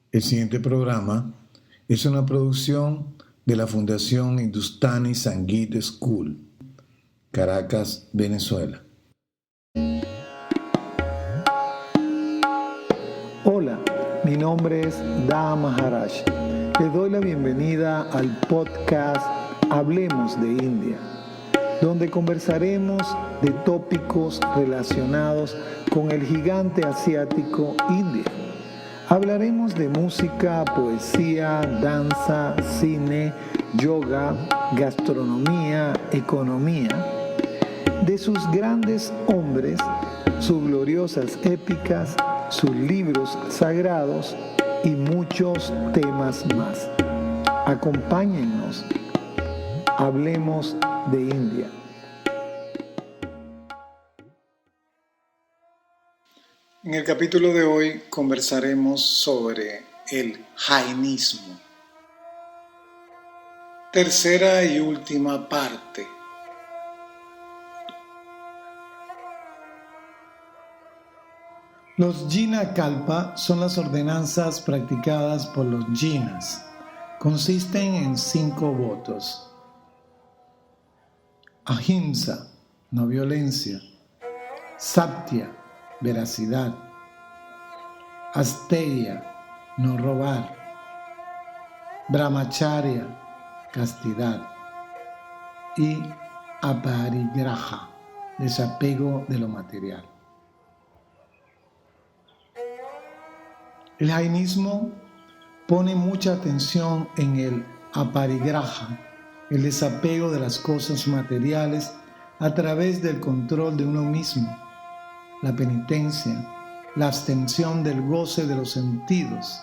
El siguiente programa es una producción de la Fundación Hindustani Sangeet School, Caracas, Venezuela. Hola, mi nombre es Da Maharaj. Le doy la bienvenida al podcast Hablemos de India, donde conversaremos de tópicos relacionados con el gigante asiático India. Hablaremos de música, poesía, danza, cine, yoga, gastronomía, economía, de sus grandes hombres, sus gloriosas épicas, sus libros sagrados y muchos temas más. Acompáñennos, hablemos de India. En el capítulo de hoy conversaremos sobre el jainismo. Tercera y última parte. Los Jina Kalpa son las ordenanzas practicadas por los Jinas. Consisten en 5 votos. Ahimsa, no violencia. Satya, veracidad. Asteya, no robar. Brahmacharya, castidad. Y aparigraha, desapego de lo material. El jainismo pone mucha atención en el aparigraha, el desapego de las cosas materiales a través del control de uno mismo, la penitencia, la abstención del goce de los sentidos,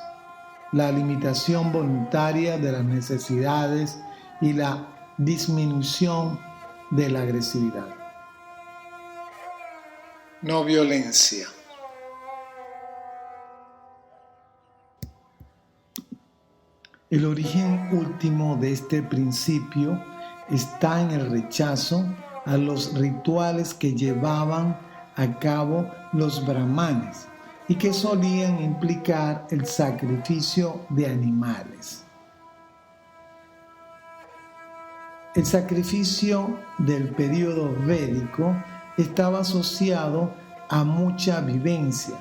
la limitación voluntaria de las necesidades y la disminución de la agresividad. No violencia. El origen último de este principio está en el rechazo a los rituales que llevaban a cabo los brahmanes y que solían implicar el sacrificio de animales. El sacrificio del período védico estaba asociado a mucha vivencia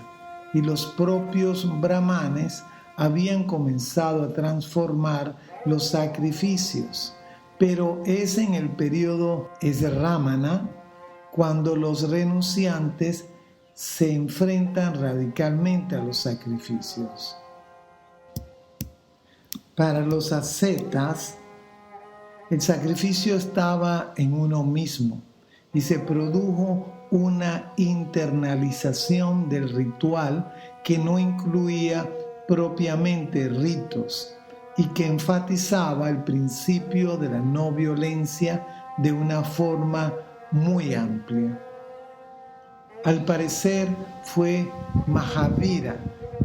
y los propios brahmanes habían comenzado a transformar los sacrificios, pero es en el período Sramana cuando los renunciantes se enfrentan radicalmente a los sacrificios. Para los ascetas, el sacrificio estaba en uno mismo y se produjo una internalización del ritual que no incluía propiamente ritos y que enfatizaba el principio de la no violencia de una forma muy amplia. Al parecer fue Mahavira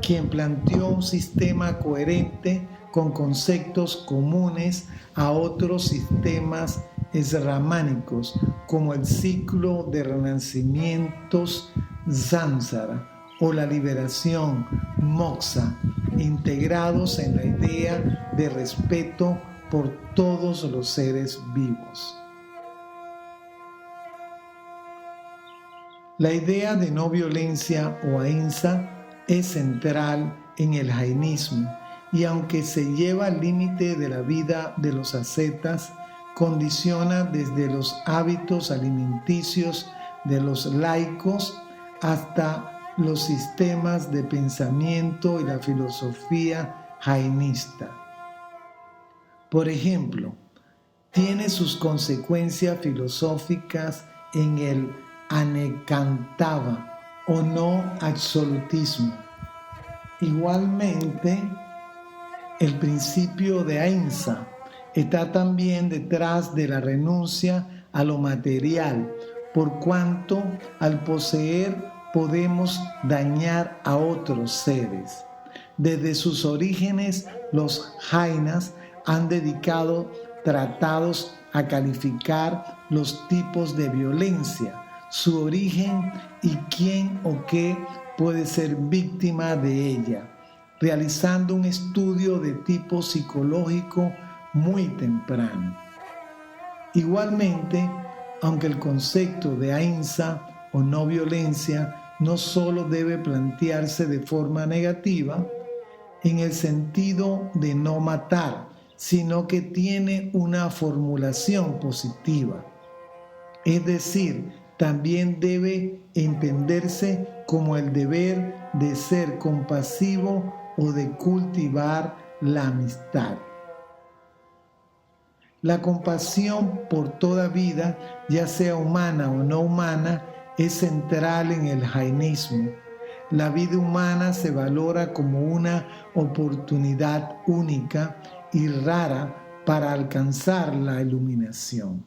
quien planteó un sistema coherente con conceptos comunes a otros sistemas esramánicos como el ciclo de renacimientos samsara o la liberación moksha, integrados en la idea de respeto por todos los seres vivos. La idea de no violencia o ahimsa es central en el jainismo y aunque se lleva al límite de la vida de los ascetas, condiciona desde los hábitos alimenticios de los laicos hasta los sistemas de pensamiento y la filosofía jainista. Por ejemplo, tiene sus consecuencias filosóficas en el anekantava o no absolutismo. Igualmente, el principio de ahimsa está también detrás de la renuncia a lo material, por cuanto al poseer podemos dañar a otros seres. Desde sus orígenes, los jainas han dedicado tratados a calificar los tipos de violencia, su origen y quién o qué puede ser víctima de ella. realizando un estudio de tipo psicológico muy temprano. Igualmente, aunque el concepto de ahimsa o no violencia no solo debe plantearse de forma negativa, en el sentido de no matar, sino que tiene una formulación positiva. Es decir, también debe entenderse como el deber de ser compasivo o de cultivar la amistad. La compasión por toda vida, ya sea humana o no humana, es central en el jainismo. La vida humana se valora como una oportunidad única y rara para alcanzar la iluminación.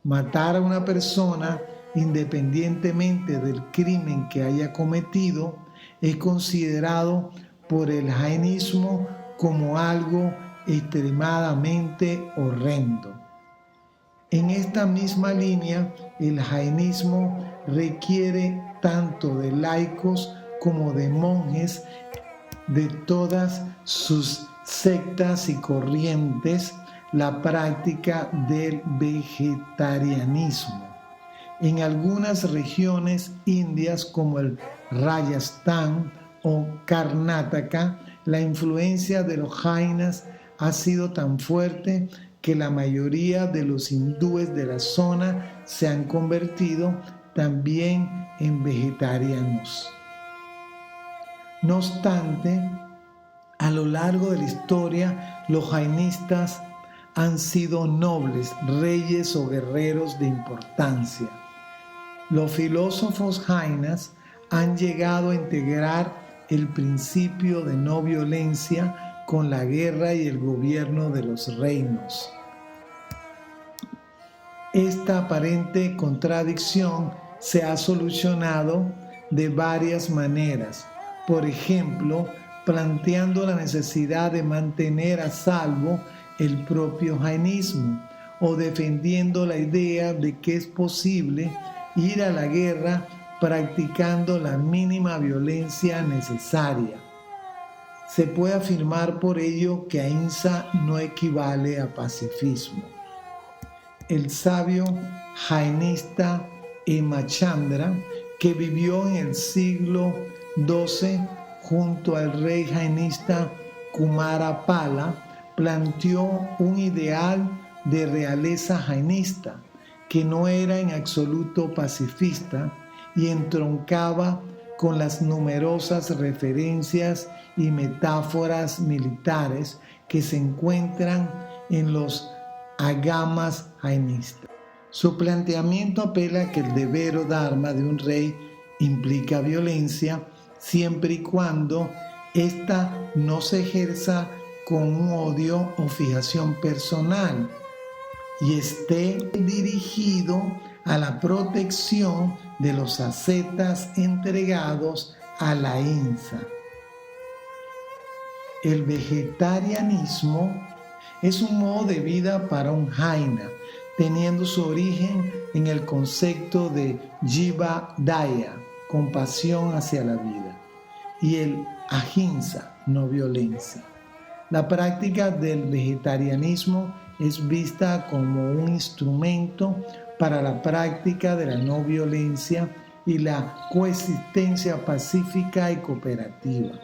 Matar a una persona, independientemente del crimen que haya cometido, es considerado por el jainismo como algo extremadamente horrendo. En esta misma línea, el jainismo requiere tanto de laicos como de monjes de todas sus sectas y corrientes la práctica del vegetarianismo. En algunas regiones indias como el Rajasthan o Karnataka, la influencia de los jainas ha sido tan fuerte que la mayoría de los hindúes de la zona se han convertido también en vegetarianos. No obstante, a lo largo de la historia, los jainistas han sido nobles, reyes o guerreros de importancia. Los filósofos jainas han llegado a integrar el principio de no violencia con la guerra y el gobierno de los reinos. Esta aparente contradicción se ha solucionado de varias maneras. Por ejemplo, planteando la necesidad de mantener a salvo el propio jainismo o defendiendo la idea de que es posible ir a la guerra practicando la mínima violencia necesaria. Se puede afirmar por ello que ahimsa no equivale a pacifismo. El sabio jainista Hemachandra, que vivió en el siglo XII junto al rey jainista Kumarapala, planteó un ideal de realeza jainista que no era en absoluto pacifista y entroncaba con las numerosas referencias y metáforas militares que se encuentran en los agamas jainistas. Su planteamiento apela a que el deber o dharma de un rey implica violencia siempre y cuando ésta no se ejerza con un odio o fijación personal y esté dirigido a la protección de los ascetas entregados a la ahimsa. El vegetarianismo es un modo de vida para un jaina, teniendo su origen en el concepto de Jiva Daya, compasión hacia la vida, y el ahimsa, no violencia. La práctica del vegetarianismo es vista como un instrumento para la práctica de la no violencia y la coexistencia pacífica y cooperativa.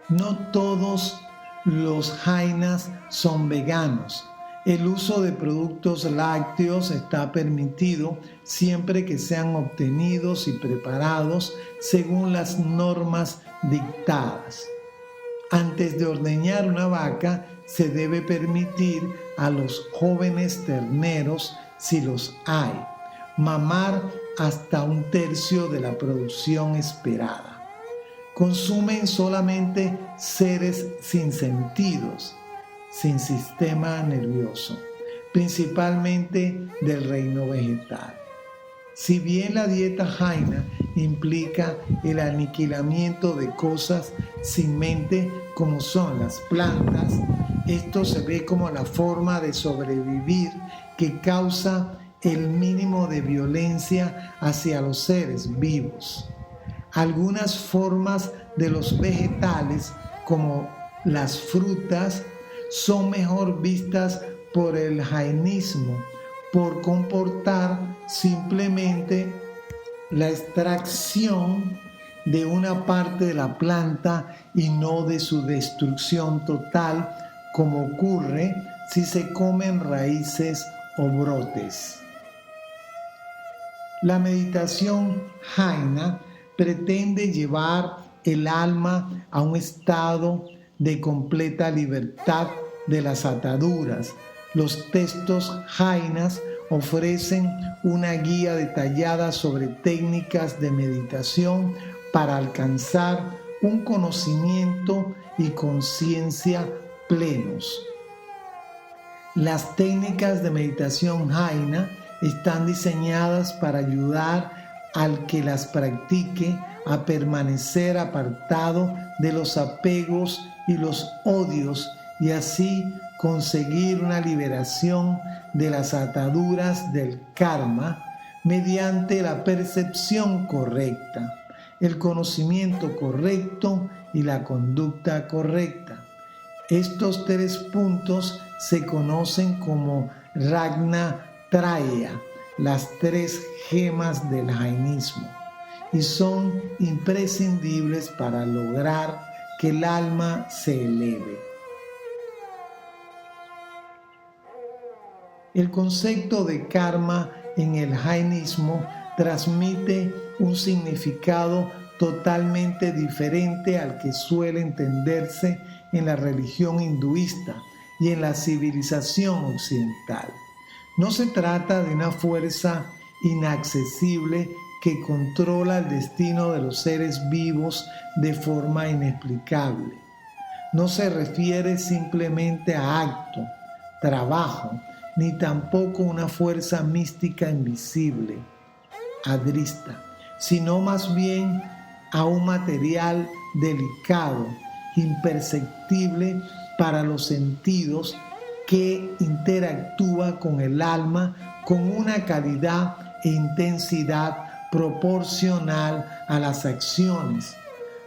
No todos los jainas son veganos. El uso de productos lácteos está permitido siempre que sean obtenidos y preparados según las normas dictadas. Antes de ordeñar una vaca, se debe permitir a los jóvenes terneros, si los hay, mamar hasta 1/3 de la producción esperada. Consumen solamente seres sin sentidos, sin sistema nervioso, principalmente del reino vegetal. Si bien la dieta jaina implica el aniquilamiento de cosas sin mente como son las plantas, esto se ve como la forma de sobrevivir que causa el mínimo de violencia hacia los seres vivos. Algunas formas de los vegetales, como las frutas, son mejor vistas por el jainismo por comportar simplemente la extracción de una parte de la planta y no de su destrucción total, como ocurre si se comen raíces o brotes. La meditación jaina pretende llevar el alma a un estado de completa libertad de las ataduras. Los textos jainas ofrecen una guía detallada sobre técnicas de meditación para alcanzar un conocimiento y conciencia plenos. Las técnicas de meditación jaina están diseñadas para ayudar al que las practique a permanecer apartado de los apegos y los odios y así conseguir una liberación de las ataduras del karma mediante la percepción correcta, el conocimiento correcto y la conducta correcta. Estos 3 puntos se conocen como Ratnatraya, las 3 gemas del jainismo, y son imprescindibles para lograr que el alma se eleve. El concepto de karma en el jainismo transmite un significado totalmente diferente al que suele entenderse en la religión hinduista y en la civilización occidental. No se trata de una fuerza inaccesible que controla el destino de los seres vivos de forma inexplicable. No se refiere simplemente a acto, trabajo, ni tampoco una fuerza mística invisible, adrista, sino más bien a un material delicado, imperceptible para los sentidos, que interactúa con el alma con una calidad e intensidad proporcional a las acciones,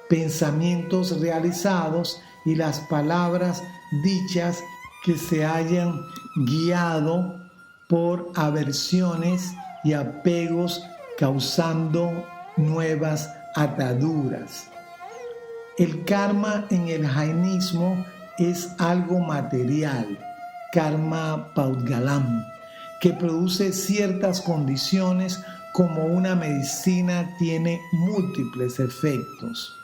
pensamientos realizados y las palabras dichas que se hayan guiado por aversiones y apegos, causando nuevas ataduras. El karma en el jainismo es algo material, karma paudgalam, que produce ciertas condiciones como una medicina tiene múltiples efectos.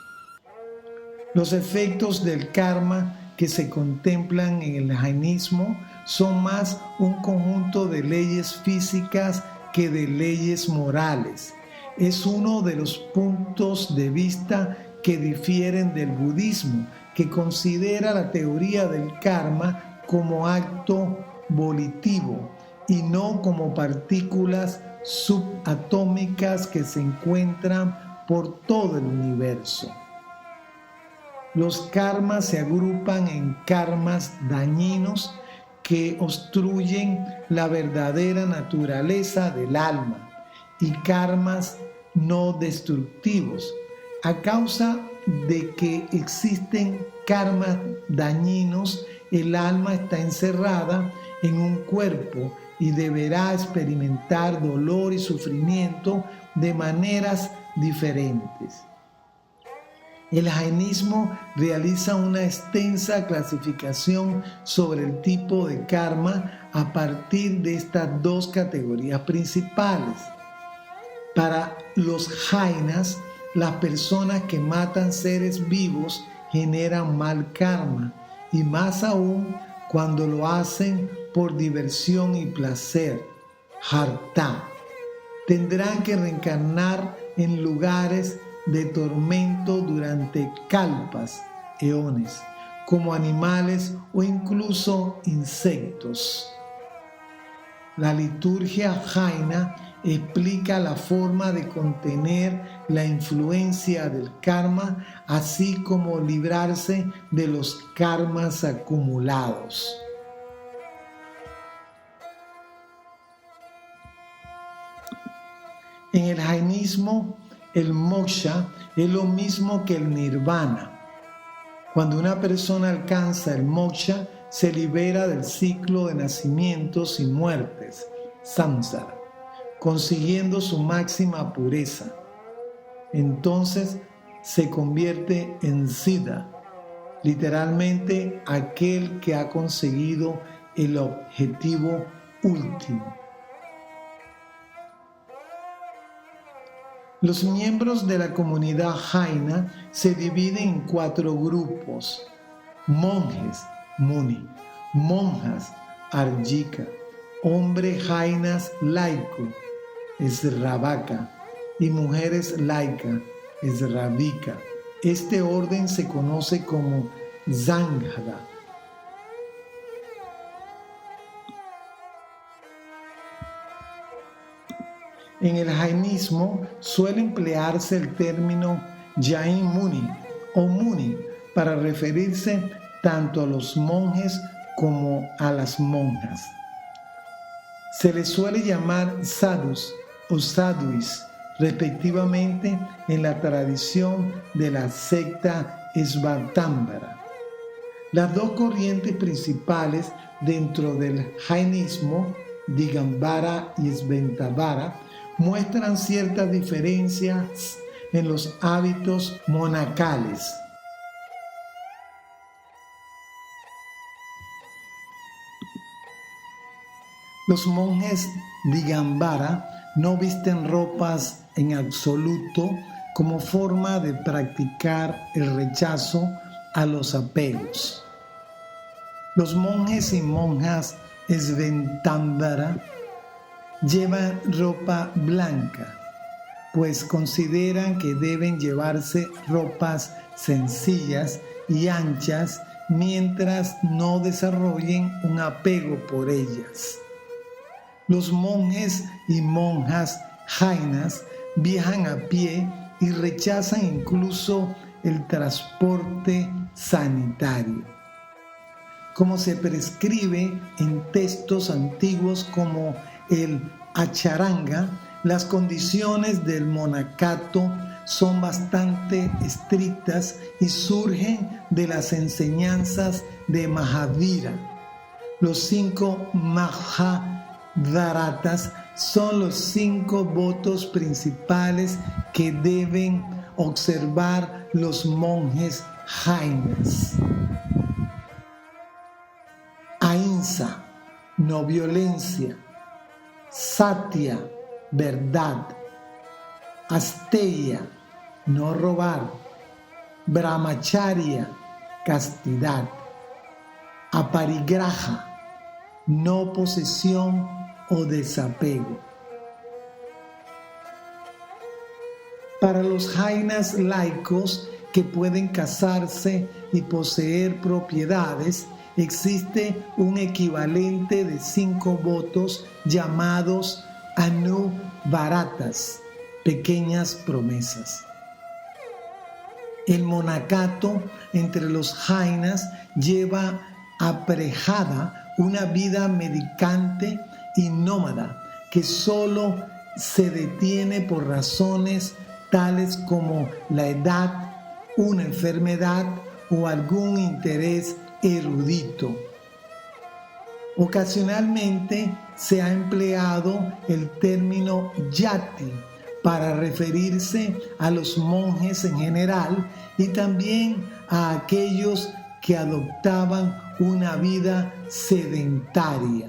Los efectos del karma que se contemplan en el jainismo son más un conjunto de leyes físicas que de leyes morales. Es uno de los puntos de vista que difieren del budismo, que considera la teoría del karma como acto volitivo y no como partículas subatómicas que se encuentran por todo el universo. Los karmas se agrupan en karmas dañinos que obstruyen la verdadera naturaleza del alma y karmas no destructivos. A causa de que existen karmas dañinos, el alma está encerrada en un cuerpo y deberá experimentar dolor y sufrimiento de maneras diferentes. El jainismo realiza una extensa clasificación sobre el tipo de karma a partir de estas 2 categorías principales. Para los jainas, las personas que matan seres vivos generan mal karma, y más aún cuando lo hacen por diversión y placer, harta. Tendrán que reencarnar en lugares de tormento durante kalpas, eones, como animales o incluso insectos. La liturgia jaina explica la forma de contener la influencia del karma, así como librarse de los karmas acumulados. En el jainismo, El moksha es lo mismo que el nirvana. Cuando una persona alcanza el moksha, se libera del ciclo de nacimientos y muertes, samsara, consiguiendo su máxima pureza. Entonces se convierte en siddha, literalmente aquel que ha conseguido el objetivo último. Los miembros de la comunidad Jaina se dividen en 4 grupos: monjes, muni; monjas, arjika; hombres jainas laicos, sravaka; y mujeres laicas, sravika. Este orden se conoce como sangha. En el jainismo suele emplearse el término Jain Muni o Muni para referirse tanto a los monjes como a las monjas. Se les suele llamar sadhus o sadhuis, respectivamente, en la tradición de la secta Svatambara. Las 2 corrientes principales dentro del jainismo, Digambara y Svetambara, muestran ciertas diferencias en los hábitos monacales. Los monjes Digambara no visten ropas en absoluto como forma de practicar el rechazo a los apegos. Los monjes y monjas Svetambara llevan ropa blanca, pues consideran que deben llevarse ropas sencillas y anchas mientras no desarrollen un apego por ellas. Los monjes y monjas jainas viajan a pie y rechazan incluso el transporte sanitario, como se prescribe en textos antiguos como el Acharanga. Las condiciones del monacato son bastante estrictas y surgen de las enseñanzas de Mahavira. Los 5 Mahabharatas son los 5 votos principales que deben observar los monjes jainas. Ahimsa, no violencia; Satya, verdad; Asteya, no robar; Brahmacharya, castidad; Aparigraha, no posesión o desapego. Para los jainas laicos que pueden casarse y poseer propiedades, existe un equivalente de 5 votos llamados Anuvaratas, pequeñas promesas. El monacato entre los jainas lleva aparejada una vida mendicante y nómada que solo se detiene por razones tales como la edad, una enfermedad o algún interés erudito. Ocasionalmente se ha empleado el término yati para referirse a los monjes en general y también a aquellos que adoptaban una vida sedentaria.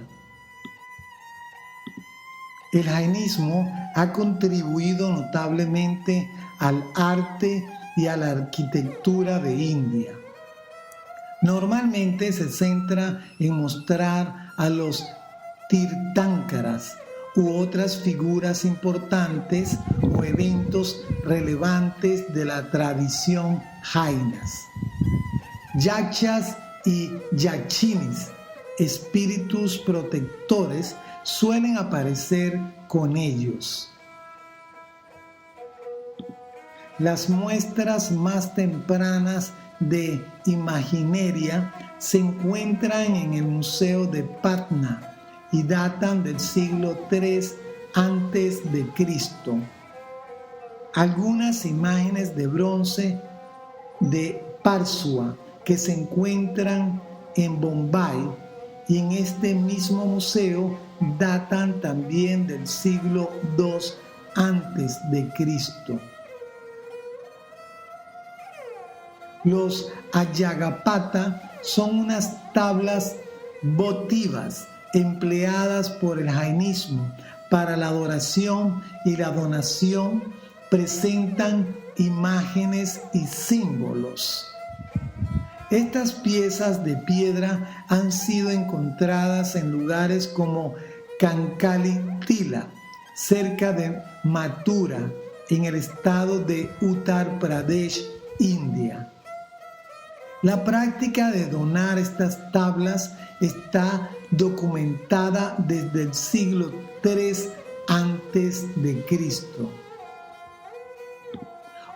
El jainismo ha contribuido notablemente al arte y a la arquitectura de India. Normalmente se centra en mostrar a los tirthankaras u otras figuras importantes o eventos relevantes de la tradición jainas. Yakshas y yakshinis, espíritus protectores, suelen aparecer con ellos. Las muestras más tempranas de imaginería se encuentran en el Museo de Patna y datan del siglo III a.C. Algunas imágenes de bronce de Parsua que se encuentran en Bombay y en este mismo museo datan también del siglo II antes de Cristo. Los Ayagapata son unas tablas votivas empleadas por el jainismo para la adoración y la donación. Presentan imágenes y símbolos. Estas piezas de piedra han sido encontradas en lugares como Kankalitila, cerca de Mathura, en el estado de Uttar Pradesh, India. La práctica de donar estas tablas está documentada desde el siglo III antes de Cristo.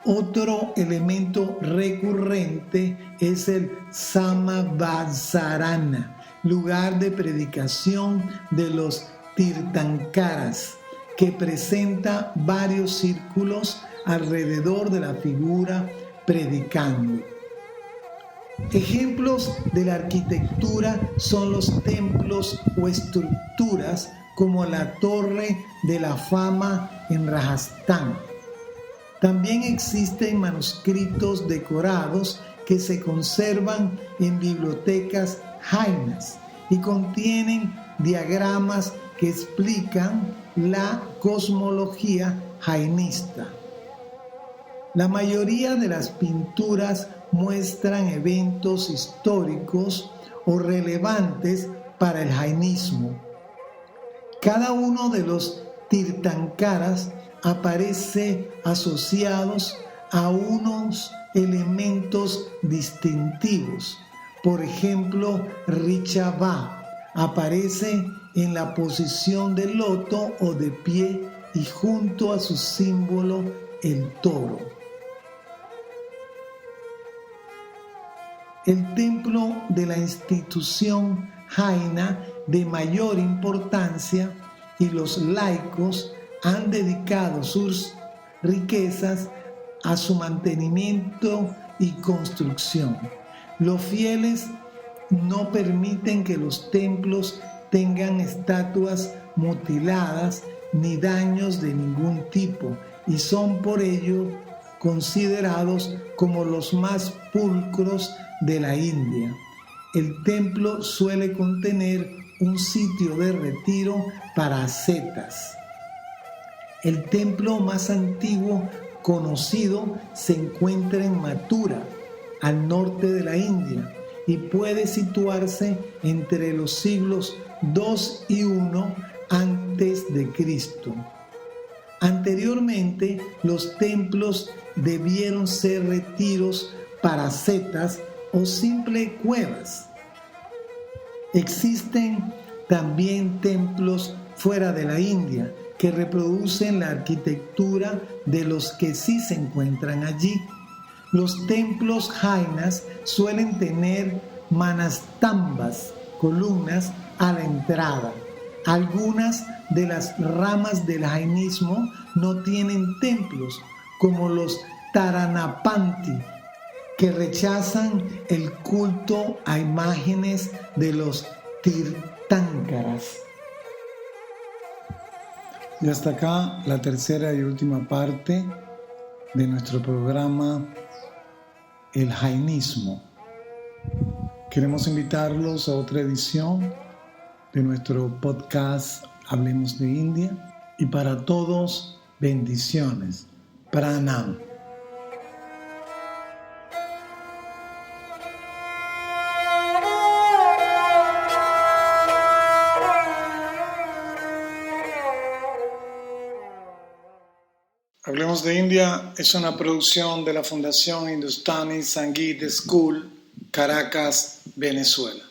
Otro elemento recurrente es el Samavasarana, lugar de predicación de los Tirthankaras, que presenta varios círculos alrededor de la figura predicando. Ejemplos de la arquitectura son los templos o estructuras como la Torre de la Fama en Rajastán. También existen manuscritos decorados que se conservan en bibliotecas jainas y contienen diagramas que explican la cosmología jainista. La mayoría de las pinturas muestran eventos históricos o relevantes para el jainismo. Cada uno de los Tirthankaras aparece asociados a unos elementos distintivos. Por ejemplo, Rishabha aparece en la posición de loto o de pie y junto a su símbolo el toro. El templo de la institución jaina de mayor importancia y los laicos han dedicado sus riquezas a su mantenimiento y construcción. Los fieles no permiten que los templos tengan estatuas mutiladas ni daños de ningún tipo y son por ello considerados como los más pulcros de la India. El templo suele contener un sitio de retiro para ascetas. El templo más antiguo conocido se encuentra en Mathura, al norte de la India, y puede situarse entre los siglos II y I antes de Cristo. Anteriormente, los templos debieron ser retiros para ascetas o simples cuevas. Existen también templos fuera de la India que reproducen la arquitectura de los que sí se encuentran allí. Los templos jainas suelen tener manastambas, columnas a la entrada. Algunas de las ramas del jainismo no tienen templos, como los Taranapanti, que rechazan el culto a imágenes de los Tirthankaras. Y hasta acá la tercera y última parte de nuestro programa, el jainismo. Queremos invitarlos a otra edición de nuestro podcast Hablemos de India, y para todos, bendiciones. Pranam. Hablemos de India es una producción de la Fundación Hindustani Sangeet School, Caracas, Venezuela.